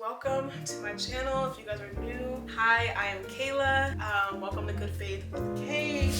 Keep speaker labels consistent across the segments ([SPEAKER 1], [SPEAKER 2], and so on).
[SPEAKER 1] welcome to my channel. If you guys are new, hi, I am Kayla. Welcome to Good Faith with Kay.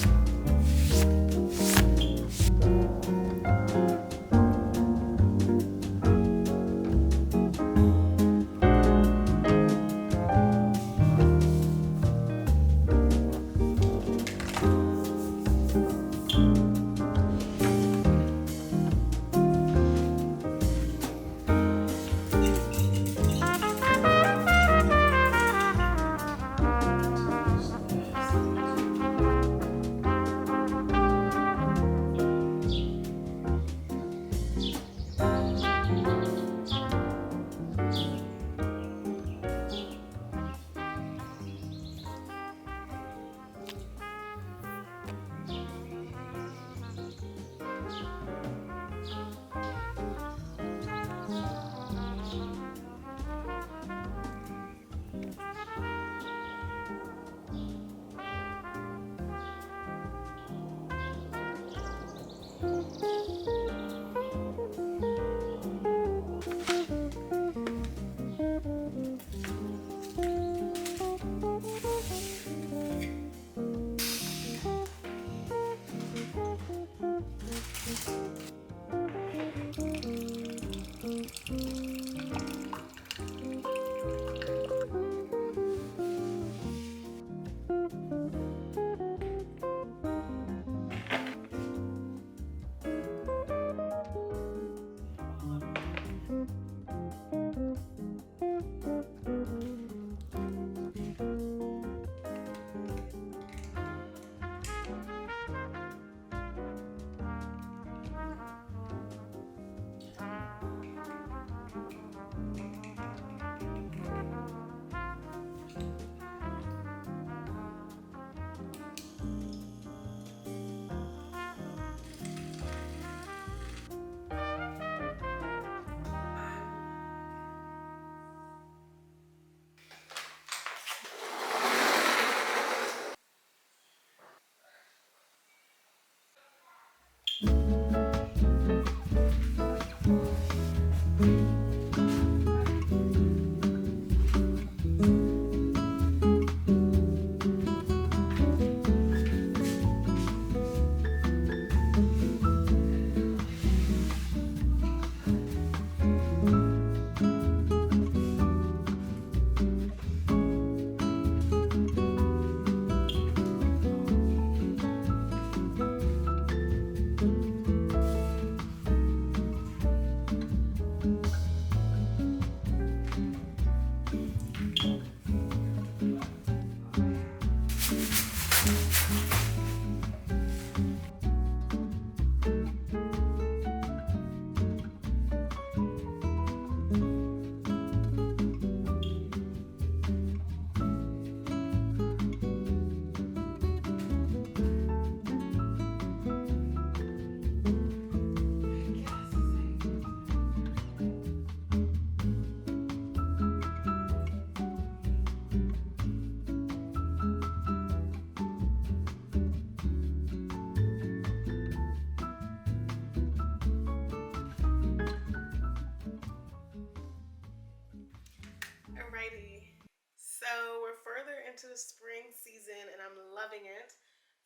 [SPEAKER 1] So we're further into the spring season and I'm loving it.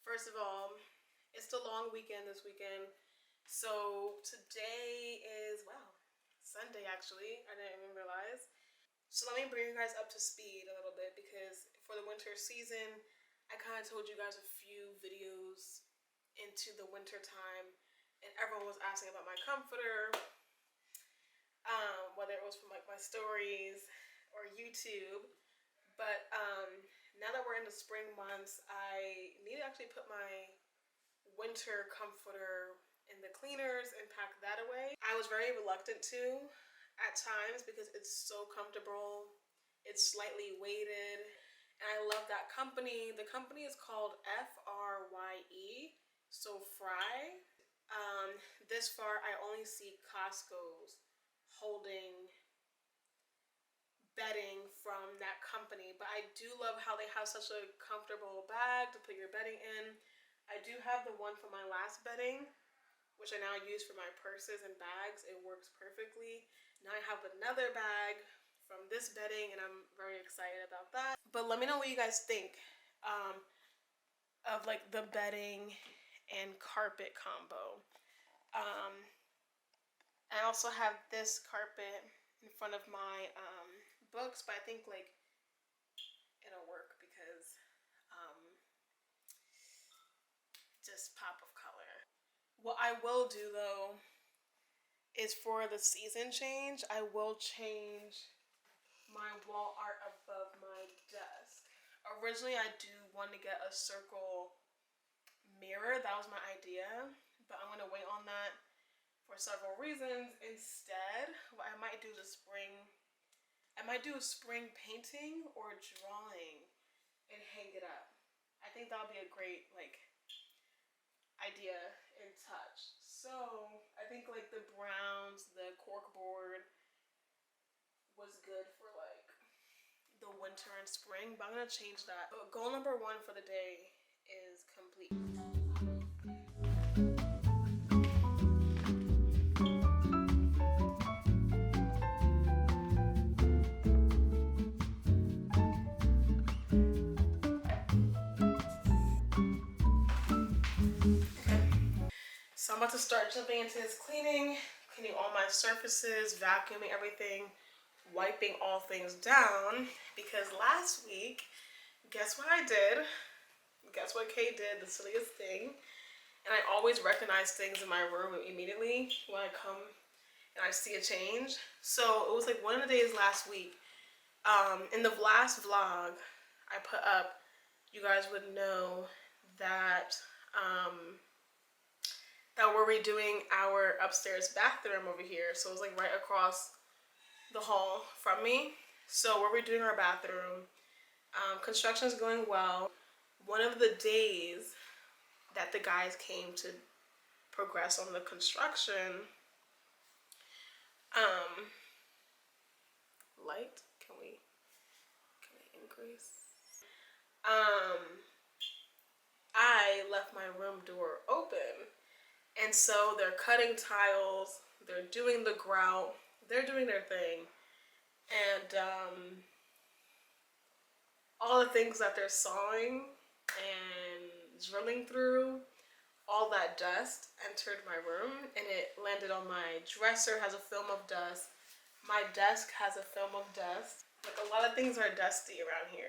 [SPEAKER 1] First of all, it's the long weekend this weekend. So today is, wow, Sunday actually. I didn't even realize. So let me bring you guys up to speed a little bit because for the winter season, I kind of told you guys a few videos into the winter time and everyone was asking about my comforter, whether it was from like my stories or YouTube. But now that we're in the spring months, I need to actually put my winter comforter in the cleaners and pack that away. I was very reluctant to at times because it's so comfortable. It's slightly weighted. And I love that company. The company is called FRYE, so Fry. This far, I only see Costco's holding bedding from that company, but I do love how they have such a comfortable bag to put your bedding in. I do have the one for my last bedding, which I now use for my purses and bags. It works perfectly. Now I have another bag from this bedding, and I'm very excited about that. But let me know what you guys think of like the bedding and carpet combo. I also have this carpet in front of my books, but I think like it'll work because just pop of color. What I will do though is for the season change, I will change my wall art above my desk. Originally, I do want to get a circle mirror. That was my idea, but I'm going to wait on that for several reasons. Instead, what I might do is I might do a spring painting or drawing and hang it up. I think that would be a great like idea and touch. So I think like the browns, the cork board was good for like the winter and spring, but I'm gonna change that. But goal number 1 for the day is complete. So I'm about to start jumping into this cleaning all my surfaces, vacuuming everything, wiping all things down, because last week, guess what I did? Guess what Kay did? The silliest thing. And I always recognize things in my room immediately when I come and I see a change. So it was like one of the days last week. In the last vlog I put up, you guys would know that that we're redoing our upstairs bathroom over here. So it was like right across the hall from me. So we're redoing our bathroom. Construction is going well. One of the days that the guys came to progress on the construction, light, can we increase? I left my room door open. And so they're cutting tiles, they're doing the grout, they're doing their thing. And all the things that they're sawing and drilling through, all that dust entered my room and it landed on my dresser, has a film of dust. My desk has a film of dust. Like a lot of things are dusty around here.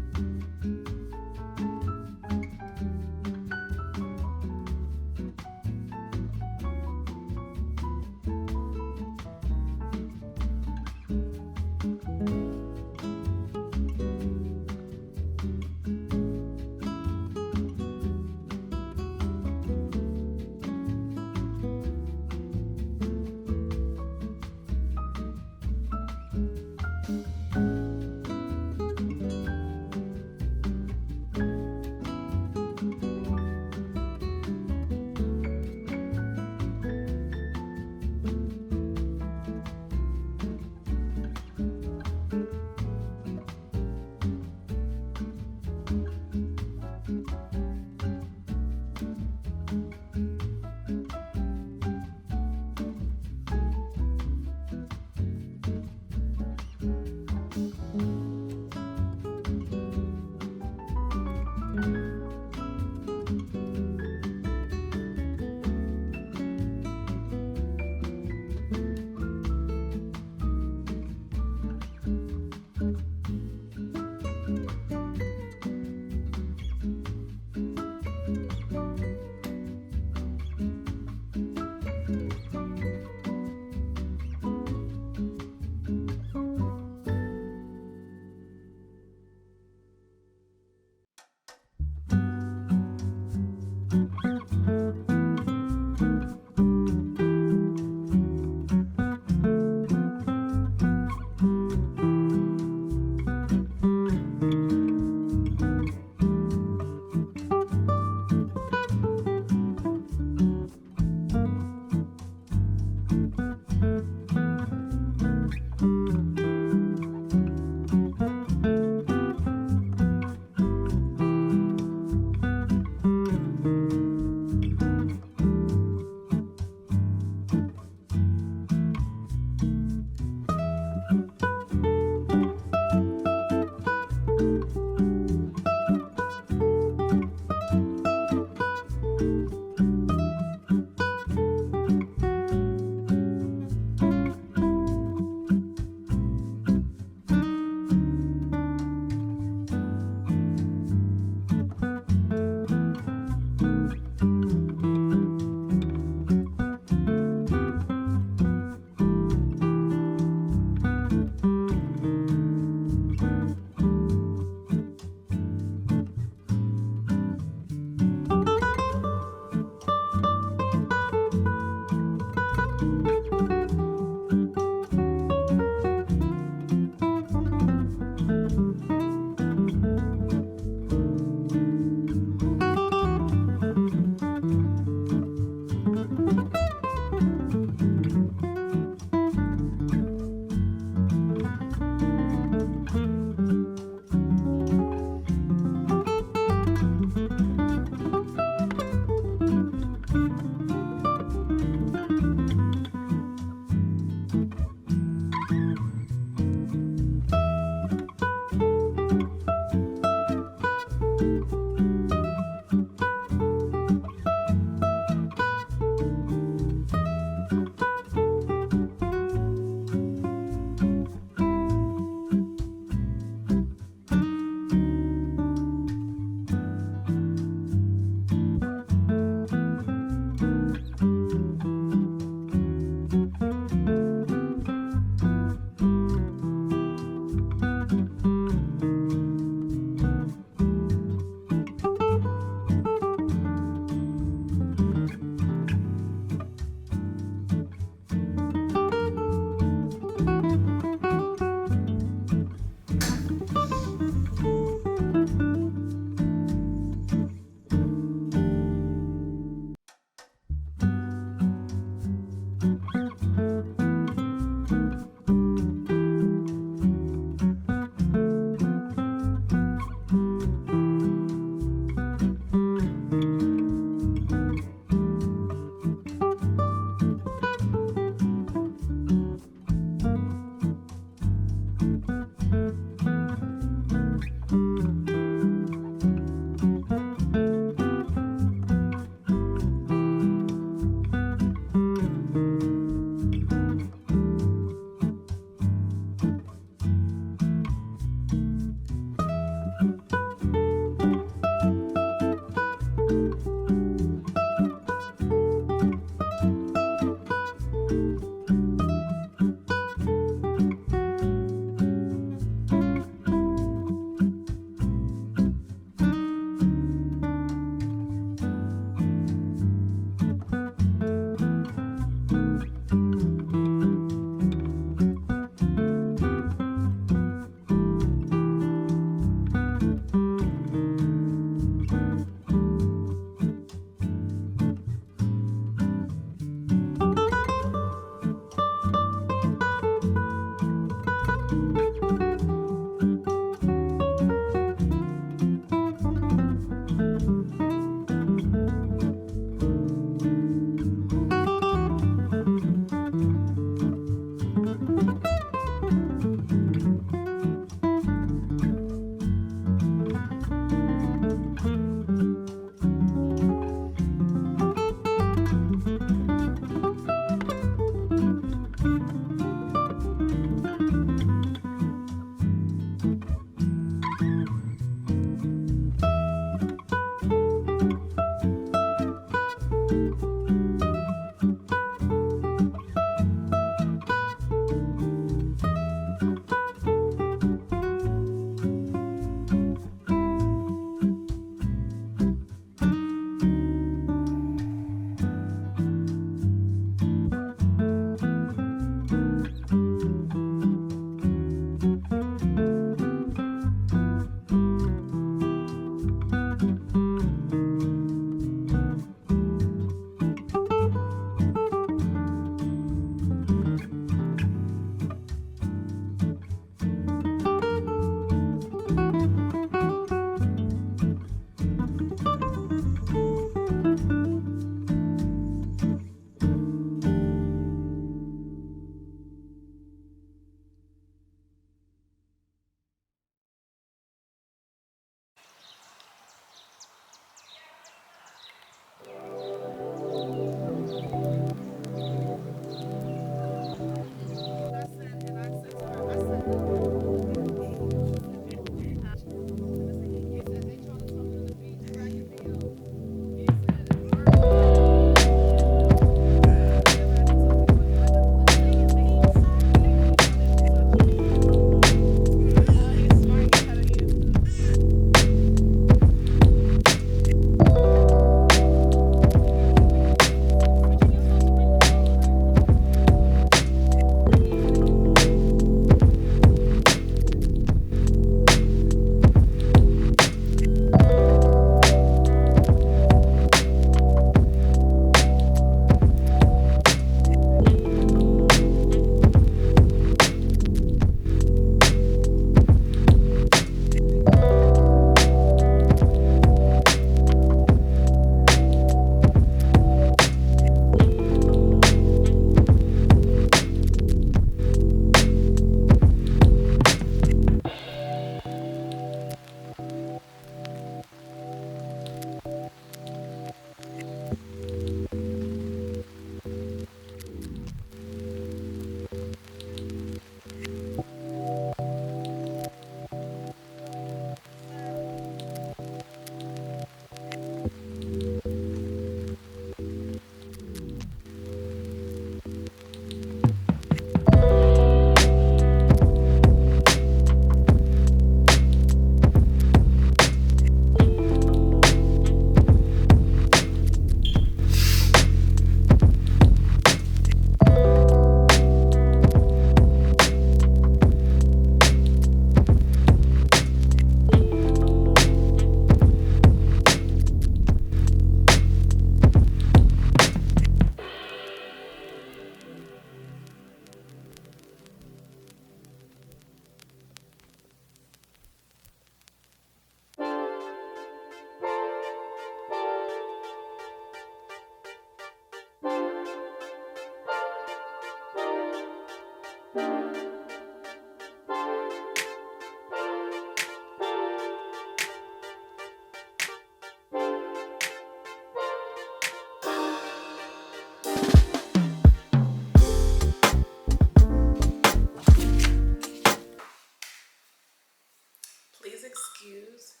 [SPEAKER 1] excuse.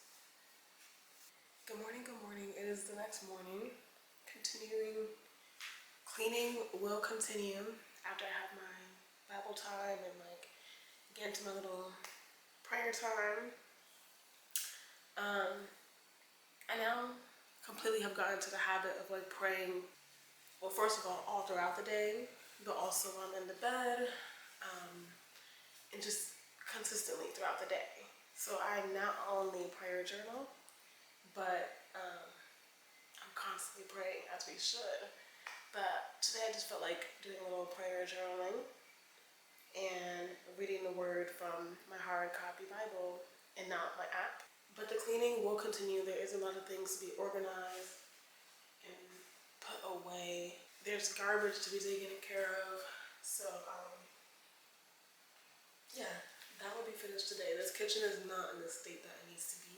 [SPEAKER 1] Good morning, good morning. It is the next morning. Continuing, cleaning will continue after I have my Bible time and like get into my little prayer time. I now completely have gotten into the habit of like praying, well, first of all throughout the day, but also when I'm in the bed, and just consistently throughout the day. So I not only prayer journal, but I'm constantly praying as we should. But today I just felt like doing a little prayer journaling and reading the word from my hard copy Bible and not my app. But the cleaning will continue. There is a lot of things to be organized and put away. There's garbage to be taken care of. So yeah, that will be finished today. This kitchen is not in the state that it needs to be.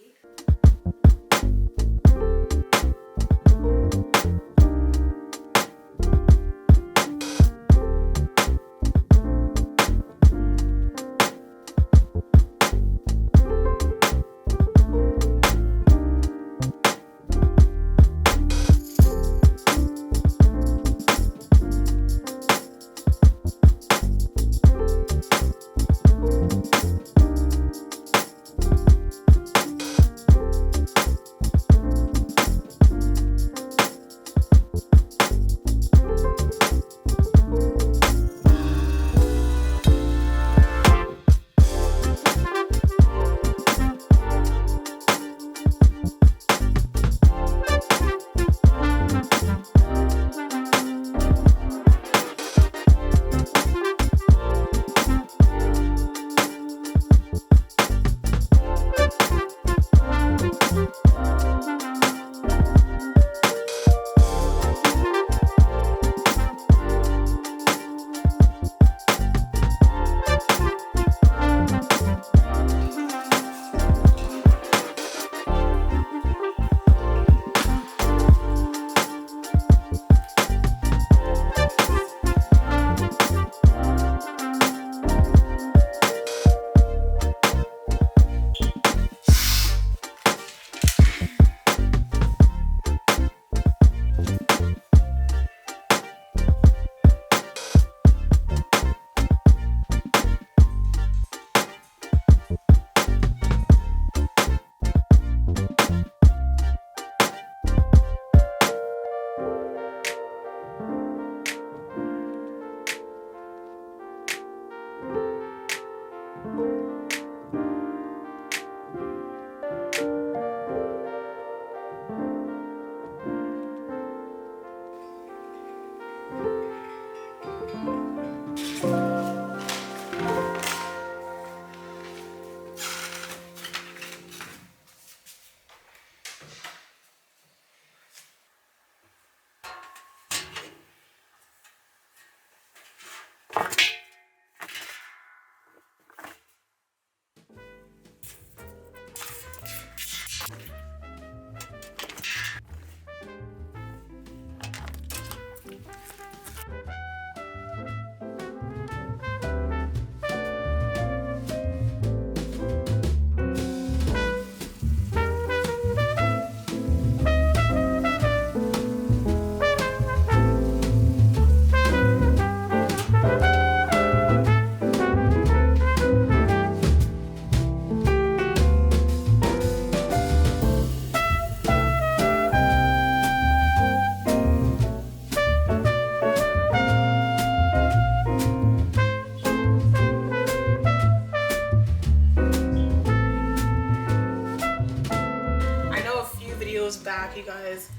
[SPEAKER 1] Back, you guys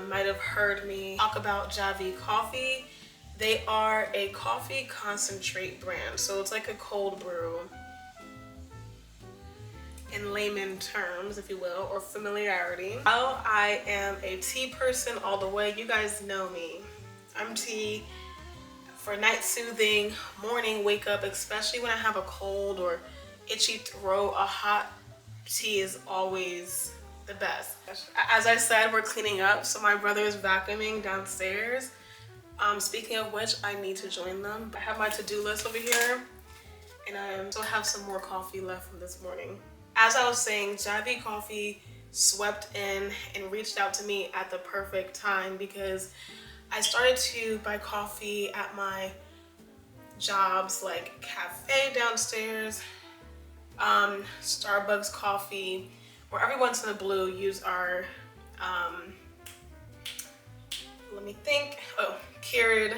[SPEAKER 1] might have heard me talk about Javi Coffee. They are a coffee concentrate brand, so it's like a cold brew in layman terms, if you will, or familiarity. Well, I am a tea person all the way. You guys know me. I'm tea for night soothing, morning wake up, especially when I have a cold or itchy throat. A hot tea is always the best. As I said, we're cleaning up, so my brother is vacuuming downstairs. Speaking of which, I need to join them. I have my to-do list over here, and I still have some more coffee left from this morning. as I was saying, Javi Coffee swept in and reached out to me at the perfect time because I started to buy coffee at my jobs, like cafe downstairs, Starbucks coffee, or every once in a blue use our let me think. Oh, Keurig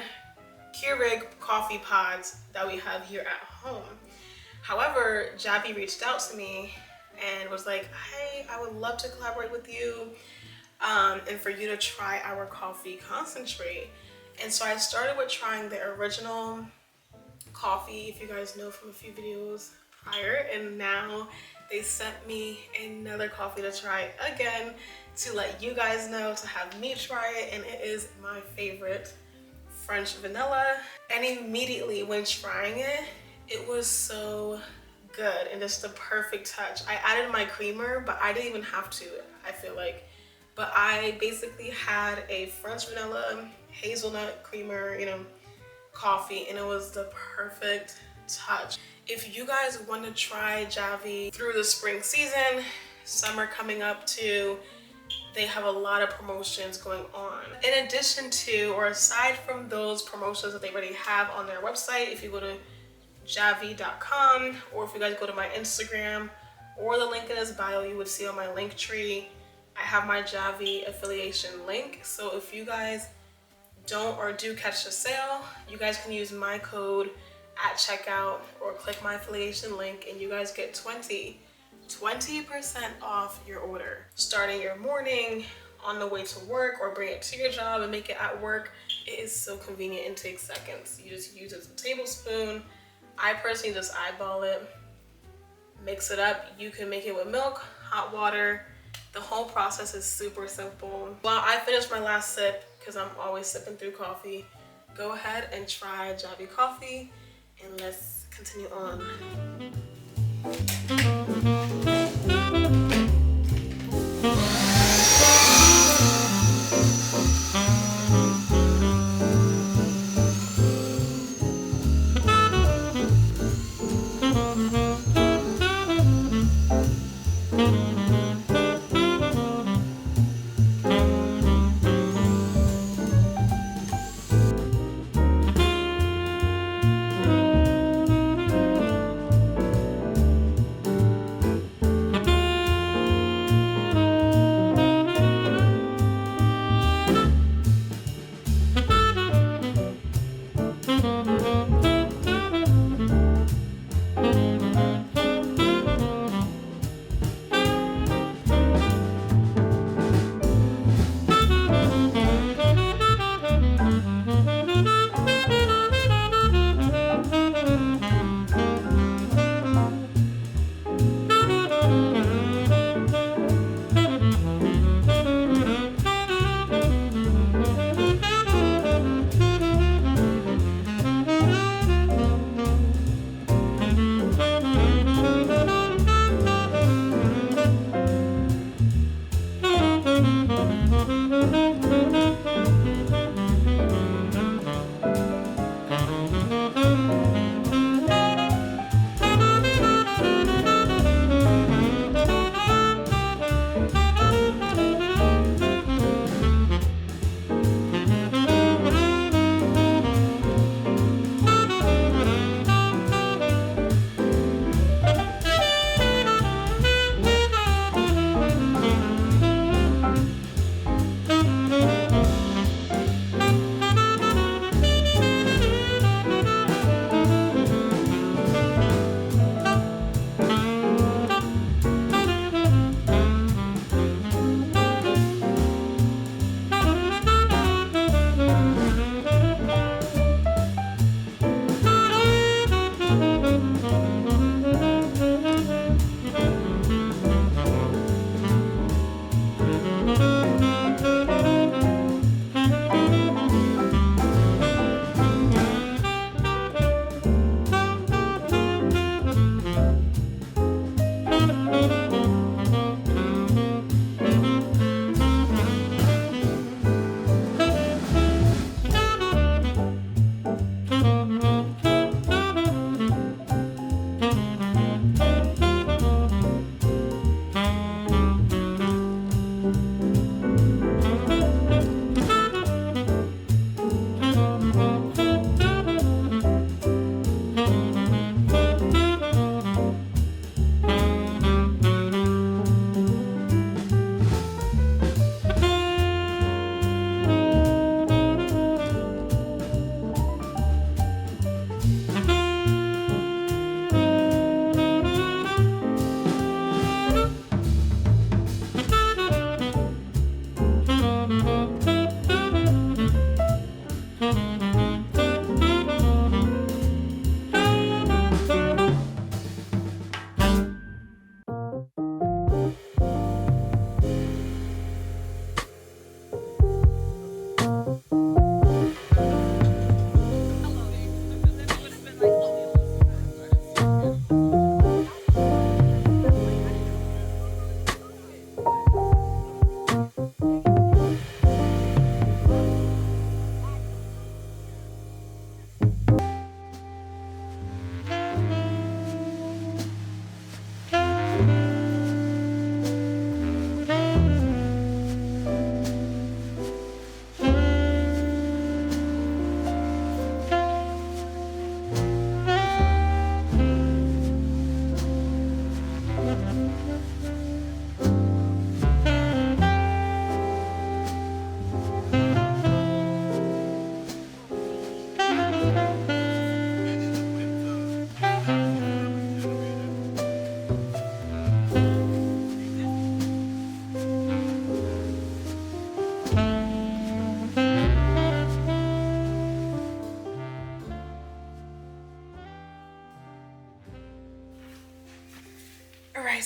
[SPEAKER 1] coffee pods that we have here at home. However, Javi reached out to me and was like, hey, I would love to collaborate with you and for you to try our coffee concentrate. And so I started with trying the original coffee, if you guys know from a few videos prior, and now they sent me another coffee to try again to let you guys know, to have me try it, and it is my favorite, French vanilla. And immediately when trying it, it was so good and just the perfect touch. I added my creamer, but I didn't even have to, I feel like. But I basically had a French vanilla hazelnut creamer, you know, coffee, and it was the perfect touch. If you guys want to try Javi through the spring season, summer coming up too, they have a lot of promotions going on. In addition to, or aside from those promotions that they already have on their website, if you go to javi.com, or if you guys go to my Instagram or the link in his bio, you would see on my link tree, I have my Javi affiliation link. So if you guys don't or do catch the sale, you guys can use my code at checkout or click my affiliation link and you guys get 20% off your order. Starting your morning, on the way to work, or bring it to your job and make it at work. It is so convenient and takes seconds. You just use it as a tablespoon. I personally just eyeball it, mix it up. You can make it with milk, hot water. The whole process is super simple. While I finish my last sip, because I'm always sipping through coffee, go ahead and try Javi Coffee and let's continue on.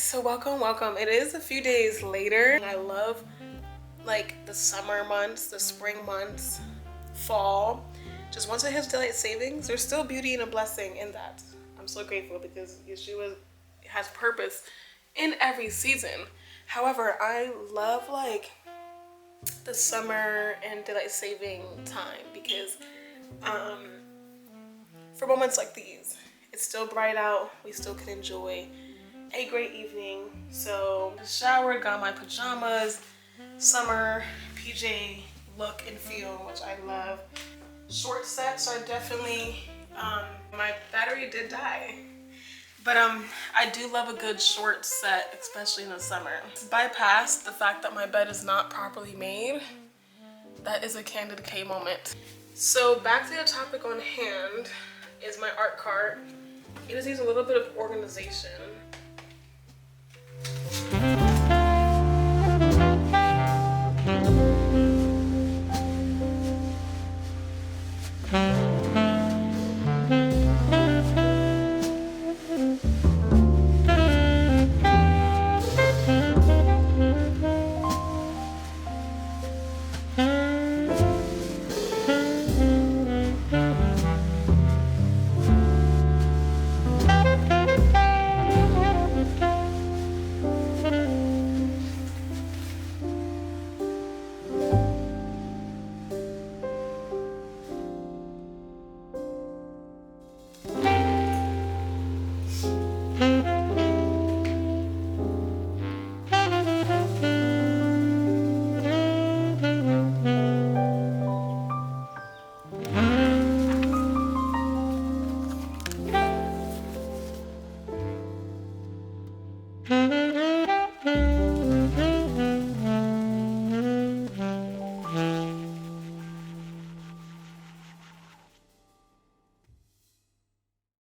[SPEAKER 1] So welcome. It is a few days later. I love like the summer months, the spring months, fall. Just once it hits daylight savings, there's still beauty and a blessing in that. I'm so grateful because Yahshua has purpose in every season. However, I love like the summer and daylight saving time because for moments like these, it's still bright out, we still can enjoy a great evening. So showered, got my pajamas, summer PJ look and feel, which I love. Short sets are definitely, my battery did die, but I do love a good short set, especially in the summer. Bypass the fact that my bed is not properly made. That is a candid K moment. So back to the topic on hand is my art cart. It just needs a little bit of organization.